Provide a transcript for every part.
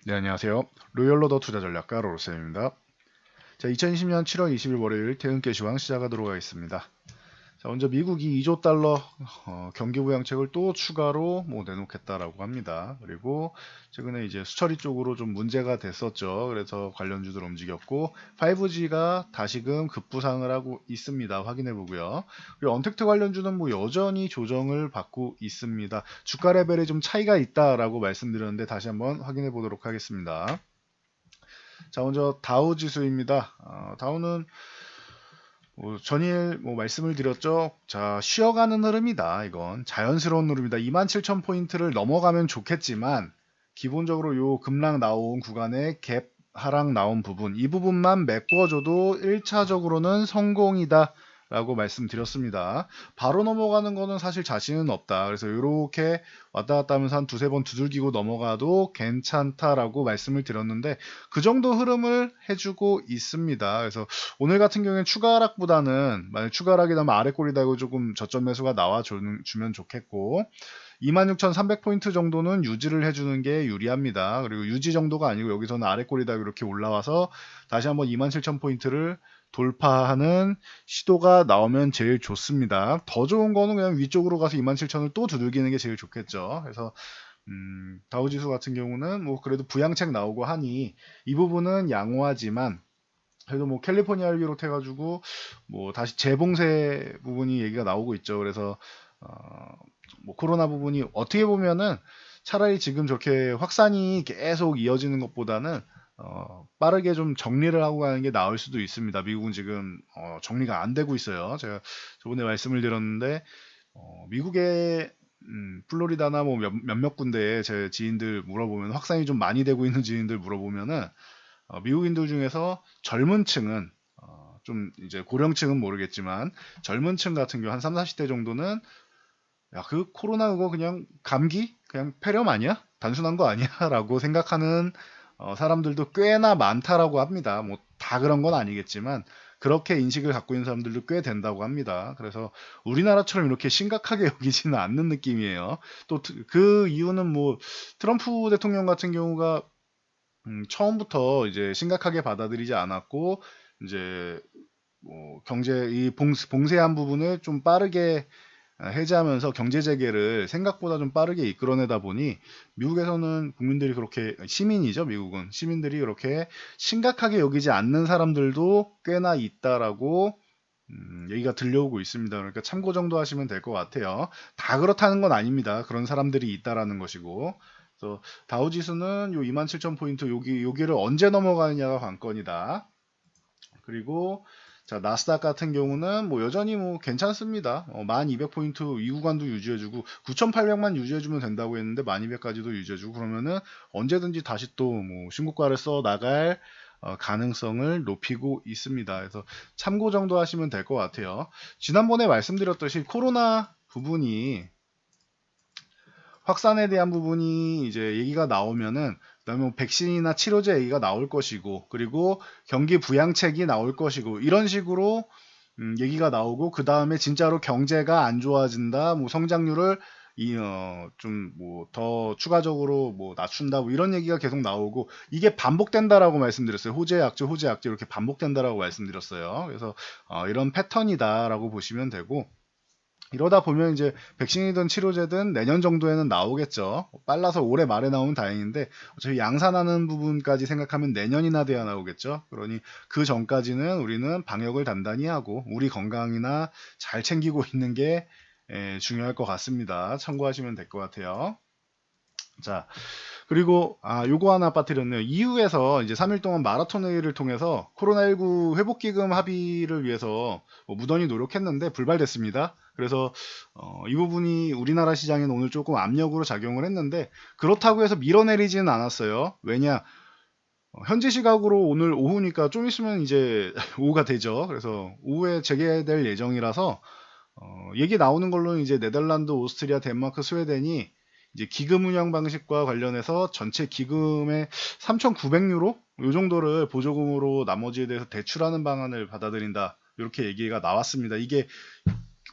네, 안녕하세요. 로열로더 투자전략가 로쌤입니다. 자, 2020년 7월 20일 월요일 퇴근길 시황 시작하도록 하겠습니다. 자, 먼저 미국이 2조 달러 경기 부양책을 또 추가로 내놓겠다라고 합니다. 그리고 최근에 이제 수처리 쪽으로 좀 문제가 됐었죠. 그래서 관련주들 움직였고 5G가 다시금 급부상을 하고 있습니다. 확인해 보고요. 그리고 언택트 관련주는 여전히 조정을 받고 있습니다. 주가 레벨에 좀 차이가 있다라고 말씀드렸는데 다시 한번 확인해 보도록 하겠습니다. 자, 먼저 다우 지수입니다. 다우는 전일 말씀을 드렸죠. 자, 쉬어가는 흐름이다. 이건 자연스러운 흐름이다. 27,000포인트를 넘어가면 좋겠지만 기본적으로 요 급락 나온 구간에 갭 하락 나온 부분, 이 부분만 메꿔줘도 1차적으로는 성공이다 라고 말씀드렸습니다. 바로 넘어가는 거는 사실 자신은 없다. 그래서 이렇게 왔다 갔다 하면서 한 두세 번 두들기고 넘어가도 괜찮다라고 말씀을 드렸는데 그 정도 흐름을 해주고 있습니다. 그래서 오늘 같은 경우에는 추가 하락보다는 만약 추가 하락이 나면 아래 꼬리 달고 조금 저점 매수가 나와주면 좋겠고 26,300포인트 정도는 유지를 해주는 게 유리합니다. 그리고 유지 정도가 아니고 여기서는 아래 꼬리 달고 이렇게 올라와서 다시 한번 27,000포인트를 돌파하는 시도가 나오면 제일 좋습니다. 더 좋은 거는 그냥 위쪽으로 가서 27,000을 또 두들기는 게 제일 좋겠죠. 그래서 다우지수 같은 경우는 그래도 부양책 나오고 하니 이 부분은 양호하지만 그래도 캘리포니아를 비롯해가지고 다시 재봉쇄 부분이 얘기가 나오고 있죠. 그래서 어, 코로나 부분이 어떻게 보면은 차라리 지금 저렇게 확산이 계속 이어지는 것보다는 빠르게 좀 정리를 하고 가는 게 나을 수도 있습니다. 미국은 지금 정리가 안 되고 있어요. 제가 저번에 말씀을 드렸는데 미국의 플로리다나 몇몇 군데에 제 지인들 물어보면 확산이 좀 많이 되고 있는 지인들 물어보면은 미국인들 중에서 젊은 층은 좀 이제 고령층은 모르겠지만 젊은 층 같은 경우 한 3, 40대 정도는 야, 그 코로나 그거 그냥 감기? 그냥 폐렴 아니야? 단순한 거 아니야? 라고 생각하는 사람들도 꽤나 많다라고 합니다. 다 그런 건 아니겠지만 그렇게 인식을 갖고 있는 사람들도 꽤 된다고 합니다. 그래서 우리나라처럼 이렇게 심각하게 여기지는 않는 느낌이에요. 또 그 이유는 트럼프 대통령 같은 경우가 처음부터 이제 심각하게 받아들이지 않았고 이제 경제 이 봉쇄한 부분을 좀 빠르게 해제하면서 경제 재개를 생각보다 좀 빠르게 이끌어내다 보니 미국에서는 국민들이 그렇게 시민이죠. 미국은 시민들이 그렇게 심각하게 여기지 않는 사람들도 꽤나 있다라고 얘기가 들려오고 있습니다. 그러니까 참고 정도 하시면 될 것 같아요. 다 그렇다는 건 아닙니다. 그런 사람들이 있다라는 것이고. 그래서 다우지수는 요 27,000포인트 여기를 언제 넘어가느냐가 관건이다. 그리고 자, 나스닥 같은 경우는 여전히 괜찮습니다. 1200포인트 이 구간도 유지해주고 9800만 유지해주면 된다고 했는데 1200까지도 유지해주고 그러면은 언제든지 다시 또 신고가를 써 나갈 가능성을 높이고 있습니다. 그래서 참고 정도 하시면 될 것 같아요. 지난번에 말씀드렸듯이 코로나 부분이 확산에 대한 부분이 이제 얘기가 나오면은 그다음에 백신이나 치료제 얘기가 나올 것이고 그리고 경기 부양책이 나올 것이고 이런 식으로 얘기가 나오고 그 다음에 진짜로 경제가 안 좋아진다 성장률을 좀 더 추가적으로 낮춘다 이런 얘기가 계속 나오고 이게 반복된다라고 말씀드렸어요. 호재 약재 호재 약재 이렇게 반복된다라고 말씀드렸어요. 그래서 이런 패턴이다라고 보시면 되고 이러다 보면 이제 백신이든 치료제든 내년 정도에는 나오겠죠. 빨라서 올해 말에 나오면 다행인데 어차피 양산하는 부분까지 생각하면 내년이나 돼야 나오겠죠. 그러니 그 전까지는 우리는 방역을 단단히 하고 우리 건강이나 잘 챙기고 있는 게 중요할 것 같습니다. 참고하시면 될 것 같아요. 자, 그리고 요거 하나 빠뜨렸네요. EU에서 이제 3일 동안 마라톤 회의를 통해서 코로나19 회복기금 합의를 위해서 무던히 노력했는데 불발됐습니다. 그래서 이 부분이 우리나라 시장에는 오늘 조금 압력으로 작용을 했는데 그렇다고 해서 밀어내리지는 않았어요. 왜냐? 현지 시각으로 오늘 오후니까 좀 있으면 이제 오후가 되죠. 그래서 오후에 재개될 예정이라서 얘기 나오는 걸로는 이제 네덜란드, 오스트리아, 덴마크, 스웨덴이 이제 기금 운영 방식과 관련해서 전체 기금의 3,900유로 요 정도를 보조금으로 나머지에 대해서 대출하는 방안을 받아들인다. 이렇게 얘기가 나왔습니다. 이게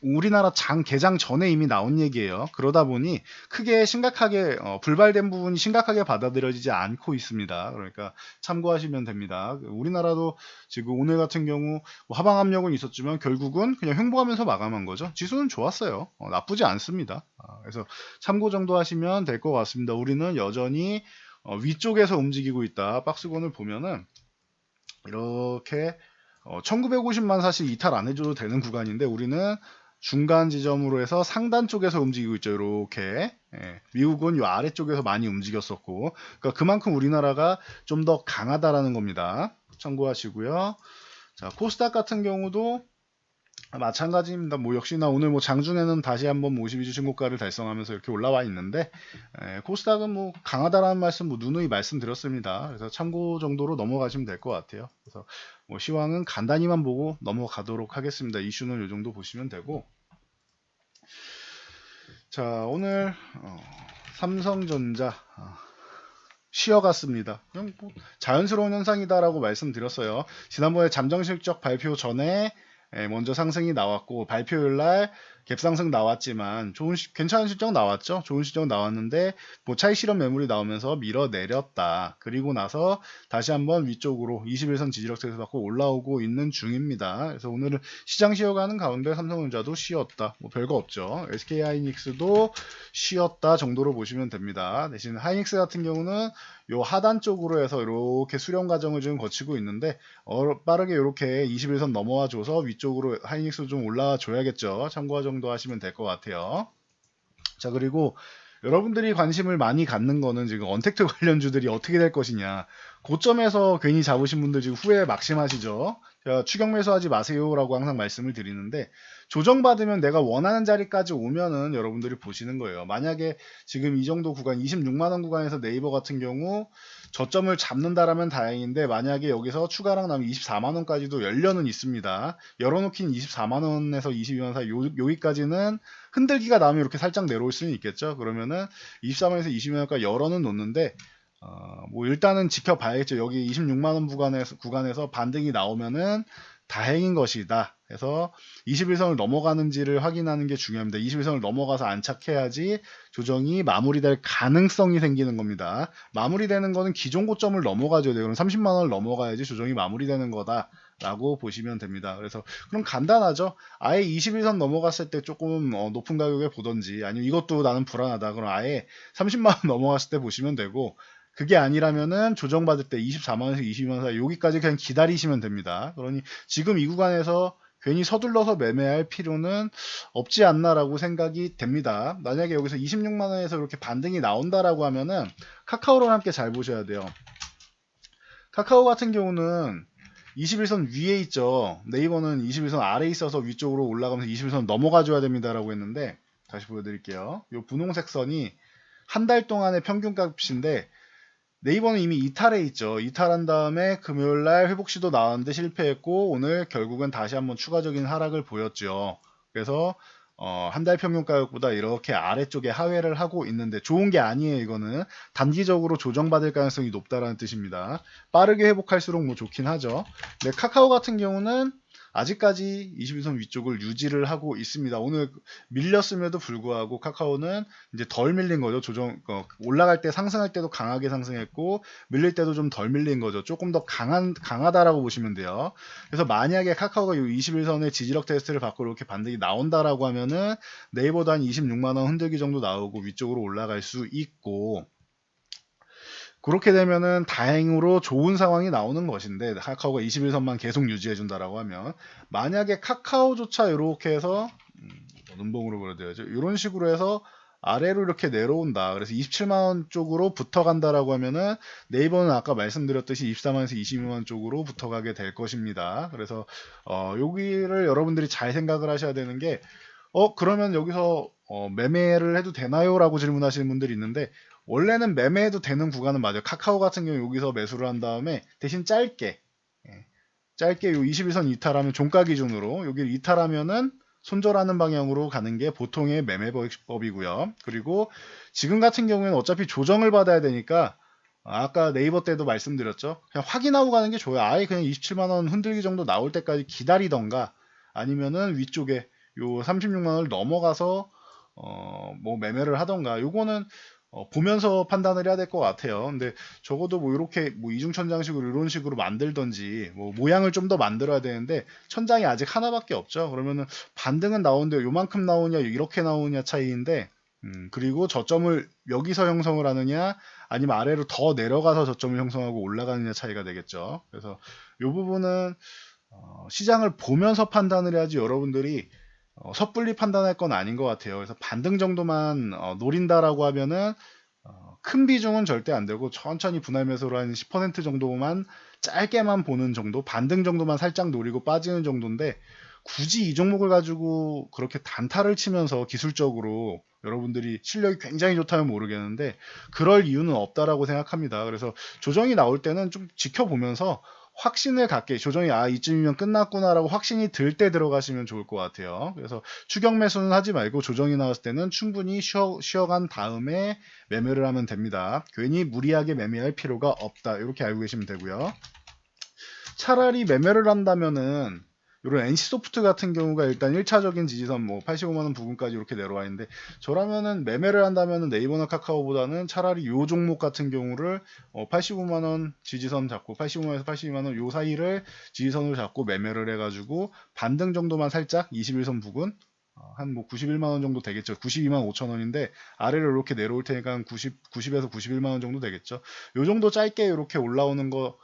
우리나라 개장 전에 이미 나온 얘기예요. 그러다 보니 크게 심각하게 불발된 부분이 심각하게 받아들여지지 않고 있습니다. 그러니까 참고하시면 됩니다. 우리나라도 지금 오늘 같은 경우 뭐 하방 압력은 있었지만 결국은 그냥 횡보하면서 마감한 거죠. 지수는 좋았어요. 나쁘지 않습니다. 그래서 참고 정도 하시면 될 것 같습니다. 우리는 여전히 위쪽에서 움직이고 있다. 박스권을 보면은 이렇게 1950만 사실 이탈 안 해줘도 되는 구간인데 우리는 중간 지점으로 해서 상단 쪽에서 움직이고 있죠. 이렇게 미국은 이 아래쪽에서 많이 움직였었고, 그러니까 그만큼 우리나라가 좀 더 강하다라는 겁니다. 참고하시고요. 자, 코스닥 같은 경우도 마찬가지입니다. 뭐 역시나 오늘 뭐 장중에는 다시 한번 52주 신고가를 달성하면서 이렇게 올라와 있는데 코스닥은 뭐 강하다라는 말씀 뭐 누누이 말씀드렸습니다. 그래서 참고 정도로 넘어가시면 될 것 같아요. 그래서 뭐 시황은 간단히만 보고 넘어가도록 하겠습니다. 이슈는 이 정도 보시면 되고, 자 오늘 삼성전자 쉬어갔습니다. 그냥 뭐 자연스러운 현상이다라고 말씀드렸어요. 지난번에 잠정실적 발표 전에 먼저 상승이 나왔고 발표일날 갭상승 나왔지만 괜찮은 실적 나왔죠. 좋은 실적 나왔는데 뭐 차익 실현 매물이 나오면서 밀어내렸다. 그리고 나서 다시 한번 위쪽으로 21선 지지력 테스트 받고 올라오고 있는 중입니다. 그래서 오늘은 시장 쉬어가는 가운데 삼성전자도 쉬었다. 뭐 별거 없죠. SK하이닉스도 쉬었다 정도로 보시면 됩니다. 대신 하이닉스 같은 경우는 요 하단 쪽으로 해서 이렇게 수렴 과정을 지금 거치고 있는데 빠르게 이렇게 21선 넘어와 줘서 위쪽으로 하이닉스 좀 올라와 줘야겠죠. 참고 정도 하시면 될 것 같아요. 자, 그리고 여러분들이 관심을 많이 갖는 거는 지금 언택트 관련주들이 어떻게 될 것이냐. 고점에서 괜히 잡으신 분들 지금 후회에 막심하시죠. 제가 추격 매수하지 마세요라고 항상 말씀을 드리는데 조정받으면 내가 원하는 자리까지 오면은 여러분들이 보시는 거예요. 만약에 지금 이 정도 구간 26만원 구간에서 네이버 같은 경우 저점을 잡는다라면 다행인데 만약에 여기서 추가랑 나면 24만원까지도 열려는 있습니다. 열어놓긴 24만원에서 22만원 사이 여기까지는 흔들기가 나면 이렇게 살짝 내려올 수는 있겠죠. 그러면은 24만원에서 22만원까지 열어는 놓는데 뭐 일단은 지켜봐야겠죠. 여기 26만원 구간에서 반등이 나오면은 다행인 것이다. 그래서 21선을 넘어가는지를 확인하는 게 중요합니다. 21선을 넘어가서 안착해야지 조정이 마무리될 가능성이 생기는 겁니다. 마무리되는 거는 기존 고점을 넘어가줘야 돼요. 그럼 30만원을 넘어가야지 조정이 마무리되는 거다. 라고 보시면 됩니다. 그래서 그럼 간단하죠. 아예 21선 넘어갔을 때 조금 높은 가격에 보던지 아니면 이것도 나는 불안하다. 그럼 아예 30만원 넘어갔을 때 보시면 되고 그게 아니라면은 조정받을 때 24만원에서 22만원 사이 여기까지 그냥 기다리시면 됩니다. 그러니 지금 이 구간에서 괜히 서둘러서 매매할 필요는 없지 않나라고 생각이 됩니다. 만약에 여기서 26만원에서 이렇게 반등이 나온다라고 하면은 카카오랑 함께 잘 보셔야 돼요. 카카오 같은 경우는 21선 위에 있죠. 네이버는 21선 아래에 있어서 위쪽으로 올라가면서 21선 넘어가줘야 됩니다라고 했는데 다시 보여드릴게요. 이 분홍색 선이 한 달 동안의 평균 값인데 네이버는 이미 이탈해 있죠. 이탈한 다음에 금요일날 회복시도 나왔는데 실패했고 오늘 결국은 다시 한번 추가적인 하락을 보였죠. 그래서 한 달 평균 가격보다 이렇게 아래쪽에 하회를 하고 있는데 좋은 게 아니에요. 이거는 단기적으로 조정받을 가능성이 높다라는 뜻입니다. 빠르게 회복할수록 뭐 좋긴 하죠. 근데 카카오 같은 경우는 아직까지 21선 위쪽을 유지를 하고 있습니다. 오늘 밀렸음에도 불구하고 카카오는 이제 덜 밀린 거죠. 올라갈 때 상승할 때도 강하게 상승했고 밀릴 때도 좀 덜 밀린 거죠. 조금 더 강하다라고 보시면 돼요. 그래서 만약에 카카오가 이 21선의 지지력 테스트를 받고 이렇게 반등이 나온다라고 하면은 네이버도 한 26만원 흔들기 정도 나오고 위쪽으로 올라갈 수 있고 그렇게 되면은 다행으로 좋은 상황이 나오는 것인데 카카오가 21선만 계속 유지해준다라고 하면 만약에 카카오조차 이렇게 해서 눈봉으로 그려드려야죠. 이런 식으로 해서 아래로 이렇게 내려온다. 그래서 27만원 쪽으로 붙어간다라고 하면은 네이버는 아까 말씀드렸듯이 24만원에서 22만원 쪽으로 붙어가게 될 것입니다. 그래서 여기를 여러분들이 잘 생각을 하셔야 되는 게 그러면 여기서 매매를 해도 되나요? 라고 질문하시는 분들이 있는데 원래는 매매해도 되는 구간은 맞아요. 카카오 같은 경우 여기서 매수를 한 다음에 대신 짧게 요 21선 이탈하면 종가 기준으로 여기를 이탈하면은 손절하는 방향으로 가는 게 보통의 매매법이고요. 그리고 지금 같은 경우에는 어차피 조정을 받아야 되니까 아까 네이버 때도 말씀드렸죠. 그냥 확인하고 가는 게 좋아요. 아예 그냥 27만원 흔들기 정도 나올 때까지 기다리던가 아니면은 위쪽에 요 36만 원을 넘어가서 뭐 매매를 하던가, 요거는 보면서 판단을 해야 될 것 같아요. 근데 적어도 뭐 이렇게 뭐 이중천장식으로 이런 식으로 만들던지, 뭐 모양을 좀 더 만들어야 되는데 천장이 아직 하나밖에 없죠. 그러면은 반등은 나오는데 요만큼 나오냐 이렇게 나오냐 차이인데, 그리고 저점을 여기서 형성을 하느냐 아니면 아래로 더 내려가서 저점을 형성하고 올라가느냐 차이가 되겠죠. 그래서 요 부분은 시장을 보면서 판단을 해야지, 여러분들이 섣불리 판단할 건 아닌 것 같아요. 그래서 반등 정도만 노린다라고 하면은 큰 비중은 절대 안 되고, 천천히 분할 매수로 한 10% 정도만 짧게만 보는 정도, 반등 정도만 살짝 노리고 빠지는 정도인데, 굳이 이 종목을 가지고 그렇게 단타를 치면서 기술적으로 여러분들이 실력이 굉장히 좋다면 모르겠는데 그럴 이유는 없다라고 생각합니다. 그래서 조정이 나올 때는 좀 지켜보면서 확신을 갖게, 조정이 이쯤이면 끝났구나라고 확신이 들 때 들어가시면 좋을 것 같아요. 그래서 추격 매수는 하지 말고 조정이 나왔을 때는 충분히 쉬어간 다음에 매매를 하면 됩니다. 괜히 무리하게 매매할 필요가 없다, 이렇게 알고 계시면 되고요. 차라리 매매를 한다면은 이런 NC소프트 같은 경우가 일단 1차적인 지지선 뭐 85만원 부근까지 이렇게 내려와 있는데, 저라면은 매매를 한다면은 네이버나 카카오보다는 차라리 요 종목 같은 경우를 85만원 지지선 잡고 85만원에서 82만원 요 사이를 지지선으로 잡고 매매를 해가지고 반등 정도만 살짝 21선 부근 한 뭐 91만원 정도 되겠죠. 92만 5천원인데 아래로 이렇게 내려올 테니까 한 90에서 91만원 정도 되겠죠. 요 정도 짧게 이렇게 올라오는 거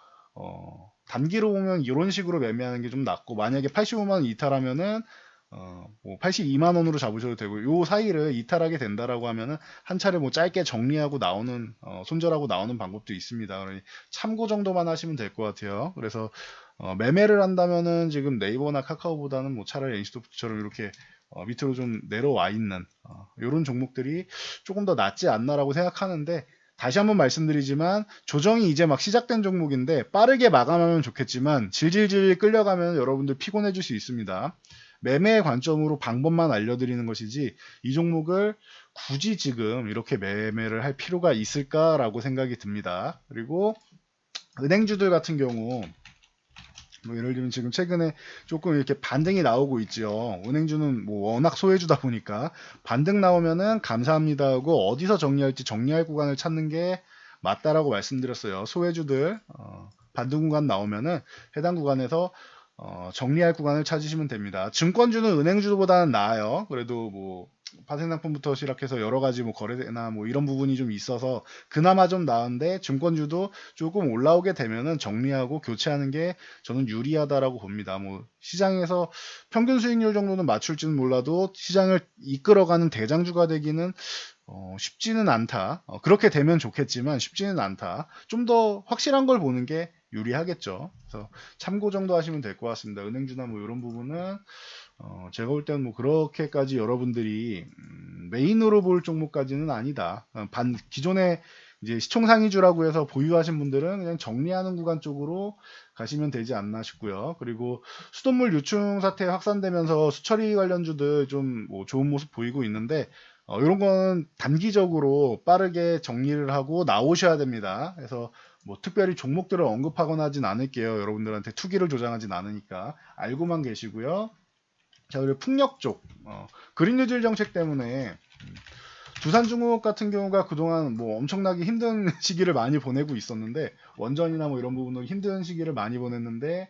단기로 보면 이런 식으로 매매하는 게 좀 낫고, 만약에 85만원 이탈하면은 뭐 82만원으로 잡으셔도 되고, 요 사이를 이탈하게 된다라고 하면은 한 차례 뭐 짧게 정리하고 나오는 손절하고 나오는 방법도 있습니다. 그러니 참고 정도만 하시면 될 것 같아요. 그래서 매매를 한다면은 지금 네이버나 카카오보다는 뭐 차라리 NC소프트처럼 이렇게 밑으로 좀 내려와 있는 이런 종목들이 조금 더 낫지 않나라고 생각하는데, 다시 한번 말씀드리지만 조정이 이제 막 시작된 종목인데 빠르게 마감하면 좋겠지만 질질질 끌려가면 여러분들 피곤해질 수 있습니다. 매매의 관점으로 방법만 알려드리는 것이지 이 종목을 굳이 지금 이렇게 매매를 할 필요가 있을까라고 생각이 듭니다. 그리고 은행주들 같은 경우 뭐 예를 들면 지금 최근에 조금 이렇게 반등이 나오고 있죠. 은행주는 뭐 워낙 소외주다 보니까 반등 나오면은 감사합니다 하고 어디서 정리할지 정리할 구간을 찾는 게 맞다라고 말씀드렸어요. 소외주들 반등 구간 나오면은 해당 구간에서 정리할 구간을 찾으시면 됩니다. 증권주는 은행주보다는 나아요. 그래도 뭐 파생상품부터 시작해서 여러 가지 뭐 거래나 뭐 이런 부분이 좀 있어서 그나마 좀 나은데, 증권주도 조금 올라오게 되면은 정리하고 교체하는 게 저는 유리하다라고 봅니다. 뭐 시장에서 평균 수익률 정도는 맞출지는 몰라도 시장을 이끌어가는 대장주가 되기는 쉽지는 않다. 그렇게 되면 좋겠지만 쉽지는 않다. 좀 더 확실한 걸 보는 게 유리하겠죠. 그래서 참고 정도 하시면 될 것 같습니다. 은행주나 뭐 이런 부분은 제가 볼 때는 뭐 그렇게까지 여러분들이 메인으로 볼 종목까지는 아니다. 기존에 이제 시총상위주라고 해서 보유하신 분들은 그냥 정리하는 구간 쪽으로 가시면 되지 않나 싶고요. 그리고 수돗물 유충 사태 확산되면서 수처리 관련주들 좀 뭐 좋은 모습 보이고 있는데, 이런 거는 단기적으로 빠르게 정리를 하고 나오셔야 됩니다. 그래서 뭐 특별히 종목들을 언급하거나 하진 않을게요. 여러분들한테 투기를 조장하진 않으니까 알고만 계시고요. 자, 그리고 풍력 쪽, 그린 뉴딜 정책 때문에 두산중공업 같은 경우가 그동안 뭐 엄청나게 힘든 시기를 많이 보내고 있었는데, 원전이나 뭐 이런 부분도 힘든 시기를 많이 보냈는데,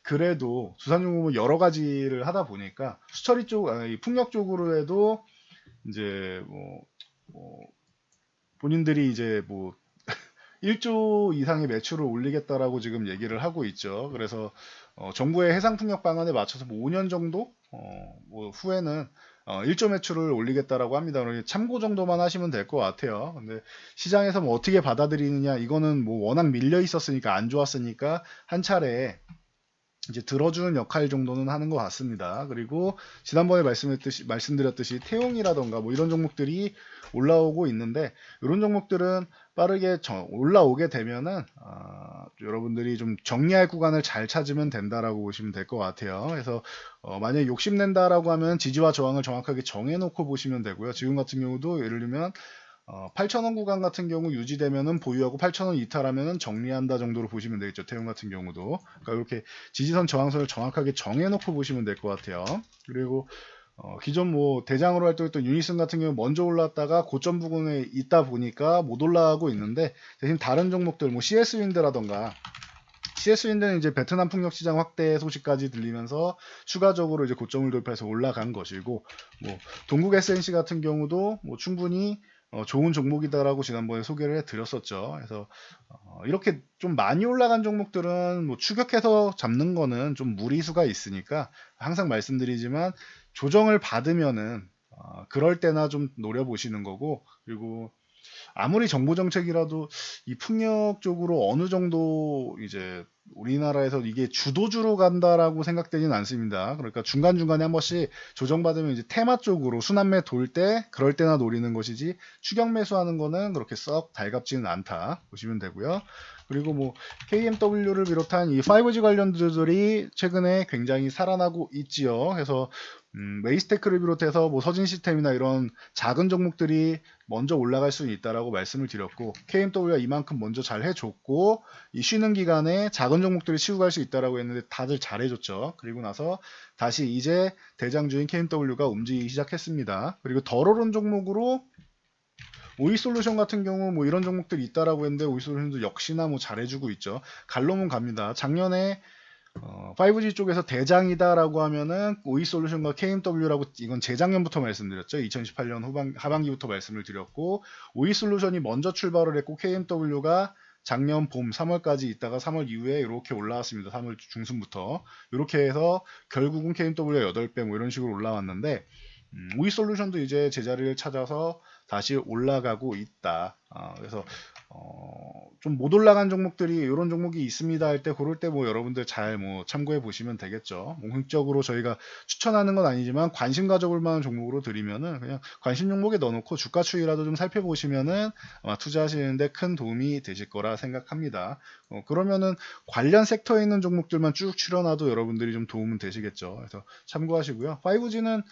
그래도 두산중공업은 여러 가지를 하다 보니까 수처리 쪽, 이 풍력 쪽으로 해도 이제 뭐 본인들이 이제 뭐 1조 이상의 매출을 올리겠다라고 지금 얘기를 하고 있죠. 그래서 정부의 해상풍력 방안에 맞춰서 뭐 5년 정도 뭐 후에는 1조 매출을 올리겠다라고 합니다. 그러니 참고 정도만 하시면 될 것 같아요. 근데 시장에서 뭐 어떻게 받아들이느냐, 이거는 뭐 워낙 밀려 있었으니까 안 좋았으니까 한 차례 이제 들어주는 역할 정도는 하는 것 같습니다. 그리고 지난번에 말씀드렸듯이 태용이라던가 뭐 이런 종목들이 올라오고 있는데, 이런 종목들은 빠르게 올라오게 되면은 여러분들이 좀 정리할 구간을 잘 찾으면 된다라고 보시면 될 것 같아요. 그래서 만약에 욕심낸다라고 하면 지지와 저항을 정확하게 정해놓고 보시면 되고요. 지금 같은 경우도 예를 들면 8,000원 구간 같은 경우 유지되면은 보유하고 8,000원 이탈하면은 정리한다 정도로 보시면 되겠죠. 태용 같은 경우도. 그러니까 이렇게 지지선 저항선을 정확하게 정해놓고 보시면 될 것 같아요. 그리고 기존 뭐 대장으로 활동했던 유니슨 같은 경우 먼저 올랐다가 고점 부근에 있다 보니까 못 올라가고 있는데, 대신 다른 종목들 뭐 CS윈드라던가, CS윈드는 이제 베트남 풍력 시장 확대 소식까지 들리면서 추가적으로 이제 고점을 돌파해서 올라간 것이고, 뭐 동국 SNC 같은 경우도 뭐 충분히 좋은 종목이다라고 지난번에 소개를 해드렸었죠. 그래서 이렇게 좀 많이 올라간 종목들은 뭐 추격해서 잡는 거는 좀 무리수가 있으니까 항상 말씀드리지만, 조정을 받으면은 그럴 때나 좀 노려보시는 거고, 그리고 아무리 정부 정책이라도 이 풍력 쪽으로 어느 정도 이제 우리나라에서 이게 주도주로 간다라고 생각되진 않습니다. 그러니까 중간중간에 한 번씩 조정받으면 이제 테마 쪽으로 순환매 돌 때 그럴 때나 노리는 것이지, 추격 매수하는 거는 그렇게 썩 달갑지는 않다 보시면 되고요. 그리고 뭐 KMW를 비롯한 이 5G 관련주들이 최근에 굉장히 살아나고 있지요. 그래서 웨이스테크를 비롯해서 뭐 서진 시스템이나 이런 작은 종목들이 먼저 올라갈 수는 있다라고 말씀을 드렸고, KMW가 이만큼 먼저 잘 해줬고, 이 쉬는 기간에 작은 종목들이 치고 갈 수 있다라고 했는데 다들 잘 해줬죠. 그리고 나서 다시 이제 대장주인 KMW가 움직이기 시작했습니다. 그리고 덜 오른 종목으로 오이솔루션 같은 경우 뭐 이런 종목들이 있다라고 했는데, 오이솔루션도 역시나 뭐 잘해주고 있죠. 갈로문 갑니다. 작년에 5G 쪽에서 대장이다라고 하면은 오이솔루션과 KMW라고, 이건 재작년부터 말씀드렸죠. 2018년 하반기부터 말씀을 드렸고, 오이솔루션이 먼저 출발을 했고 KMW가 작년 봄 3월까지 있다가 3월 이후에 이렇게 올라왔습니다. 3월 중순부터 이렇게 해서 결국은 KMW가 8배 뭐 이런 식으로 올라왔는데, 오이솔루션도 이제 제자리를 찾아서 다시 올라가고 있다. 그래서 좀 못 올라간 종목들이 이런 종목이 있습니다 할 때, 그럴 때 뭐 여러분들 잘 뭐 참고해 보시면 되겠죠. 공식적으로 저희가 추천하는 건 아니지만 관심 가져볼 만한 종목으로 드리면은 그냥 관심 종목에 넣어놓고 주가 추이라도 좀 살펴보시면은 아마 투자하시는데 큰 도움이 되실 거라 생각합니다. 그러면은 관련 섹터에 있는 종목들만 쭉 추려놔도 여러분들이 좀 도움은 되시겠죠. 그래서 참고하시고요. 5G는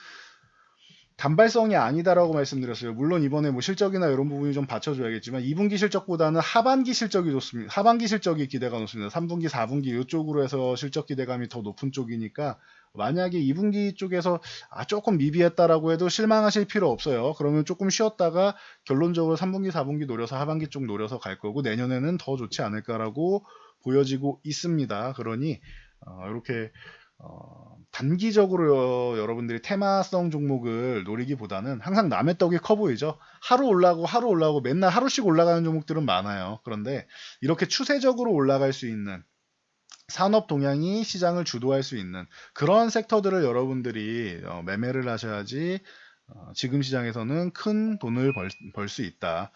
단발성이 아니다라고 말씀드렸어요. 물론 이번에 뭐 실적이나 이런 부분이 좀 받쳐줘야겠지만 2분기 실적보다는 하반기 실적이 좋습니다. 하반기 실적이 기대가 높습니다. 3분기, 4분기 이쪽으로 해서 실적 기대감이 더 높은 쪽이니까, 만약에 2분기 쪽에서 조금 미비했다라고 해도 실망하실 필요 없어요. 그러면 조금 쉬었다가 결론적으로 3분기, 4분기 노려서 하반기 쪽 노려서 갈 거고, 내년에는 더 좋지 않을까라고 보여지고 있습니다. 그러니 이렇게 단기적으로 여러분들이 테마성 종목을 노리기보다는 항상 남의 떡이 커 보이죠. 하루 올라가고 맨날 하루씩 올라가는 종목들은 많아요. 그런데 이렇게 추세적으로 올라갈 수 있는, 산업 동향이 시장을 주도할 수 있는 그런 섹터들을 여러분들이 매매를 하셔야지 지금 시장에서는 큰 돈을 벌 수 있다.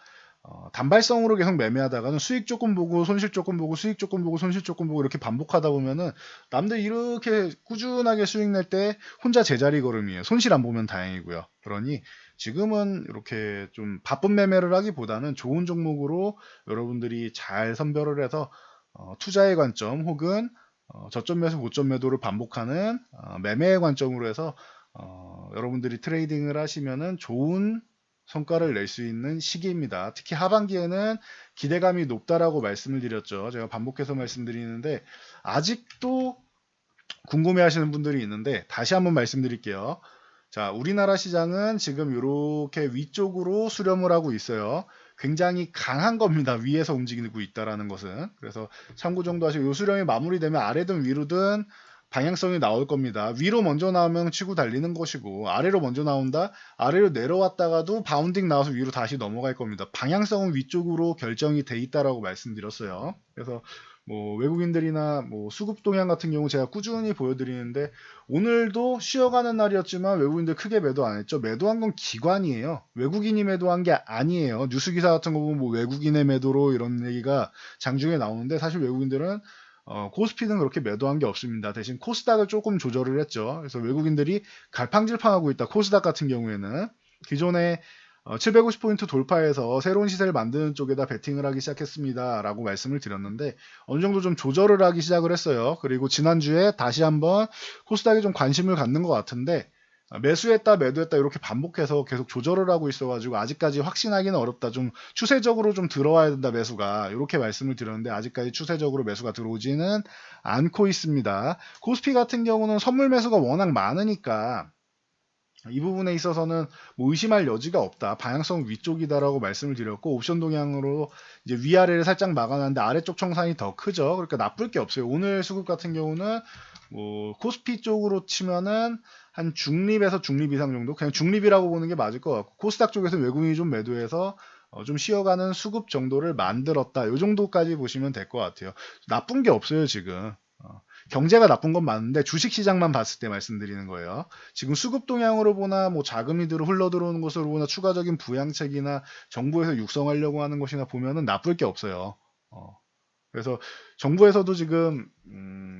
단발성으로 계속 매매하다가는 수익 조금 보고 손실 조금 보고 수익 조금 보고 손실 조금 보고 이렇게 반복하다 보면은, 남들 이렇게 꾸준하게 수익 낼 때 혼자 제자리 걸음이에요. 손실 안 보면 다행이고요. 그러니 지금은 이렇게 좀 바쁜 매매를 하기보다는 좋은 종목으로 여러분들이 잘 선별을 해서 투자의 관점 혹은 저점 매수 고점 매도를 반복하는 매매의 관점으로 해서 여러분들이 트레이딩을 하시면은 좋은 성과를 낼 수 있는 시기입니다. 특히 하반기에는 기대감이 높다라고 말씀을 드렸죠. 제가 반복해서 말씀드리는데 아직도 궁금해 하시는 분들이 있는데 다시 한번 말씀드릴게요. 자, 우리나라 시장은 지금 이렇게 위쪽으로 수렴을 하고 있어요. 굉장히 강한 겁니다. 위에서 움직이고 있다라는 것은. 그래서 참고 정도 하시고, 요 수렴이 마무리되면 아래든 위로든 방향성이 나올 겁니다. 위로 먼저 나오면 치고 달리는 것이고, 아래로 먼저 나온다? 아래로 내려왔다가도 바운딩 나와서 위로 다시 넘어갈 겁니다. 방향성은 위쪽으로 결정이 돼 있다라고 말씀드렸어요. 그래서 뭐 외국인들이나 뭐 수급 동향 같은 경우 제가 꾸준히 보여드리는데, 오늘도 쉬어가는 날이었지만 외국인들 크게 매도 안 했죠. 매도한 건 기관이에요. 외국인이 매도한 게 아니에요. 뉴스 기사 같은 거 보면 뭐 외국인의 매도로 이런 얘기가 장중에 나오는데, 사실 외국인들은 코스피는 그렇게 매도한 게 없습니다. 대신 코스닥을 조금 조절을 했죠. 그래서 외국인들이 갈팡질팡하고 있다. 코스닥 같은 경우에는 기존에 750포인트 돌파해서 새로운 시세를 만드는 쪽에다 베팅을 하기 시작했습니다 라고 말씀을 드렸는데, 어느 정도 좀 조절을 하기 시작을 했어요. 그리고 지난주에 다시 한번 코스닥에 좀 관심을 갖는 것 같은데, 매수했다 매도했다 이렇게 반복해서 계속 조절을 하고 있어가지고 아직까지 확신하기는 어렵다. 좀 추세적으로 좀 들어와야 된다 매수가, 이렇게 말씀을 드렸는데 아직까지 추세적으로 매수가 들어오지는 않고 있습니다. 코스피 같은 경우는 선물 매수가 워낙 많으니까 이 부분에 있어서는 뭐 의심할 여지가 없다. 방향성 위쪽이다라고 말씀을 드렸고, 옵션 동향으로 이제 위아래를 살짝 막아놨는데 아래쪽 청산이 더 크죠. 그러니까 나쁠 게 없어요. 오늘 수급 같은 경우는 뭐 코스피 쪽으로 치면은 한 중립에서 중립 이상 정도, 그냥 중립이라고 보는 게 맞을 것 같고, 코스닥 쪽에서 외국인이 좀 매도해서 좀 쉬어가는 수급 정도를 만들었다. 요 정도까지 보시면 될 것 같아요. 나쁜 게 없어요, 지금. 경제가 나쁜 건 맞는데 주식시장만 봤을 때 말씀드리는 거예요. 지금 수급 동향으로 보나 뭐 자금이 흘러 들어오는 것으로 보나 추가적인 부양책이나 정부에서 육성하려고 하는 것이나 보면은 나쁠 게 없어요. 그래서 정부에서도 지금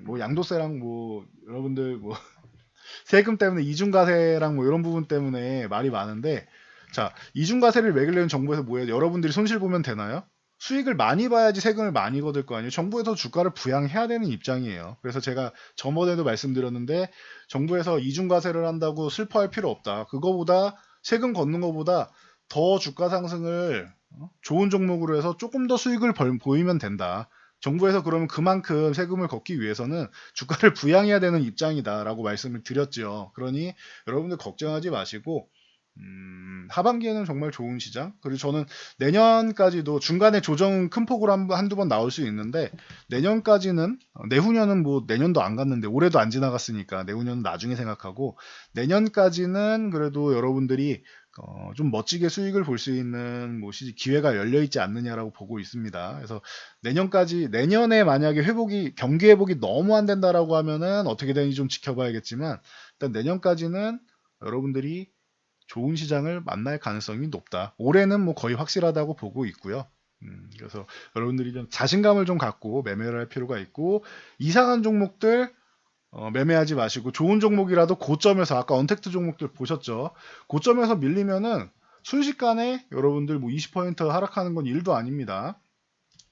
뭐 양도세랑 뭐 여러분들 뭐 세금 때문에 이중과세랑 뭐 이런 부분 때문에 말이 많은데, 자, 이중과세를 매기려면 정부에서 뭐예요? 여러분들이 손실 보면 되나요? 수익을 많이 봐야지 세금을 많이 거둘 거 아니에요. 정부에서 주가를 부양해야 되는 입장이에요. 그래서 제가 저번에도 말씀드렸는데, 정부에서 이중과세를 한다고 슬퍼할 필요 없다. 그거보다 세금 걷는 것보다 더 주가 상승을 좋은 종목으로 해서 조금 더 수익을 보이면 된다. 정부에서 그러면 그만큼 세금을 걷기 위해서는 주가를 부양해야 되는 입장이다라고 말씀을 드렸죠. 그러니 여러분들 걱정하지 마시고, 하반기에는 정말 좋은 시장. 그리고 저는 내년까지도 중간에 조정 큰 폭으로 한두 번 나올 수 있는데, 내년까지는, 내후년은 뭐 내년도 안 갔는데 올해도 안 지나갔으니까 내후년은 나중에 생각하고, 내년까지는 그래도 여러분들이 좀 멋지게 수익을 볼 수 있는 뭐 기회가 열려 있지 않느냐라고 보고 있습니다. 그래서 내년에 만약에 경기 회복이 너무 안 된다라고 하면은 어떻게 되는지 좀 지켜봐야겠지만, 일단 내년까지는 여러분들이 좋은 시장을 만날 가능성이 높다. 올해는 뭐 거의 확실하다고 보고 있고요. 그래서 여러분들이 좀 자신감을 좀 갖고 매매를 할 필요가 있고, 이상한 종목들 매매하지 마시고, 좋은 종목이라도 고점에서, 아까 언택트 종목들 보셨죠? 고점에서 밀리면은 순식간에 여러분들 뭐 20% 하락하는 건 일도 아닙니다.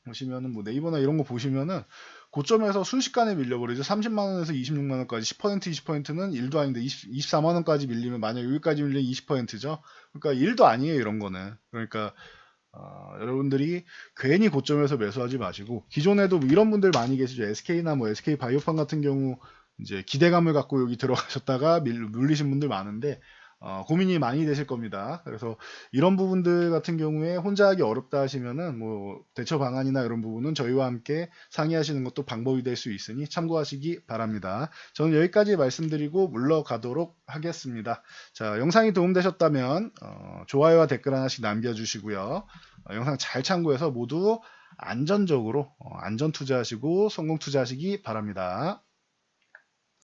보시면은 뭐 네이버나 이런 거 보시면은 고점에서 순식간에 밀려버리죠. 30만 원에서 26만 원까지 10% 20%는 일도 아닌데 24만 원까지 밀리면, 만약 여기까지 밀리면 20%죠. 그러니까 일도 아니에요, 이런 거는. 그러니까 여러분들이 괜히 고점에서 매수하지 마시고, 기존에도 뭐 이런 분들 많이 계시죠. SK나 뭐 SK 바이오판 같은 경우 이제 기대감을 갖고 여기 들어가셨다가 물리신 분들 많은데, 고민이 많이 되실 겁니다. 그래서 이런 부분들 같은 경우에 혼자 하기 어렵다 하시면은 뭐 대처 방안이나 이런 부분은 저희와 함께 상의하시는 것도 방법이 될 수 있으니 참고하시기 바랍니다. 저는 여기까지 말씀드리고 물러가도록 하겠습니다. 자, 영상이 도움되셨다면 좋아요와 댓글 하나씩 남겨주시고요. 영상 잘 참고해서 모두 안전적으로 안전 투자하시고 성공 투자하시기 바랍니다.